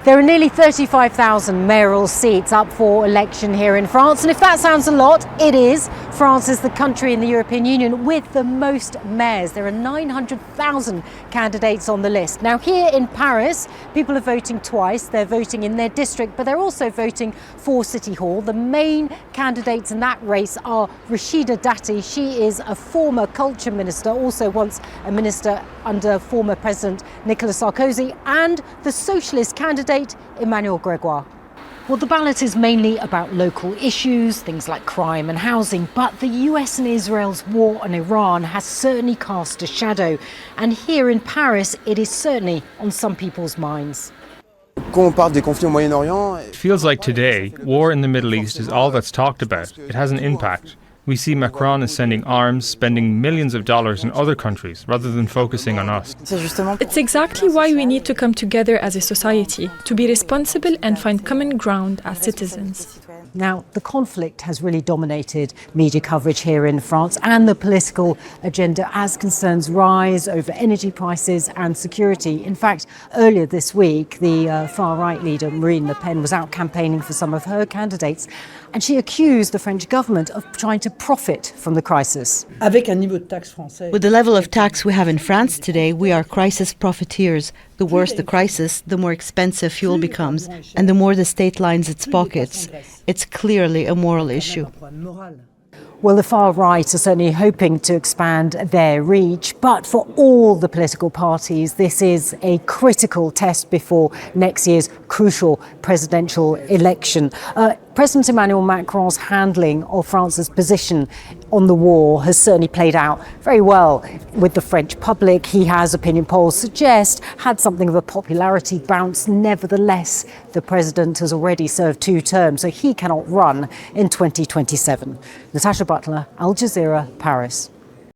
There are nearly 35,000 mayoral seats up for election here in France, and if that sounds a lot, it is. France is the country in the European Union with the most mayors. There are 900,000 candidates on the list. Now here in Paris, people are voting twice. They're voting in their district, but they're also voting for City Hall. The main candidates in that race are Rachida Dati. She is a former culture minister, also once a minister under former President Nicolas Sarkozy, and the socialist candidate Emmanuel Grégoire. Well, the ballot is mainly about local issues, things like crime and housing, but the US and Israel's war on Iran has certainly cast a shadow. And here in Paris, it is certainly on some people's minds. It feels like today, war in the Middle East is all that's talked about. It has an impact. We see Macron is sending arms, spending millions of dollars in other countries rather than focusing on us. It's exactly why we need to come together as a society, to be responsible and find common ground as citizens. Now, the conflict has really dominated media coverage here in France and the political agenda as concerns rise over energy prices and security. In fact, earlier this week, the far-right leader Marine Le Pen was out campaigning for some of her candidates, and she accused the French government of trying to profit from the crisis. With the level of tax we have in France today, we are crisis profiteers. The worse the crisis, the more expensive fuel becomes, and the more the state lines its pockets. It's clearly a moral issue. Well, the far right are certainly hoping to expand their reach, but for all the political parties, this is a critical test before next year's crucial presidential election. President Emmanuel Macron's handling of France's position on the war has certainly played out very well with the French public. He has, opinion polls suggest, had something of a popularity bounce. Nevertheless, the president has already served 2 terms, so he cannot run in 2027. Natacha Butler, Al Jazeera, Paris.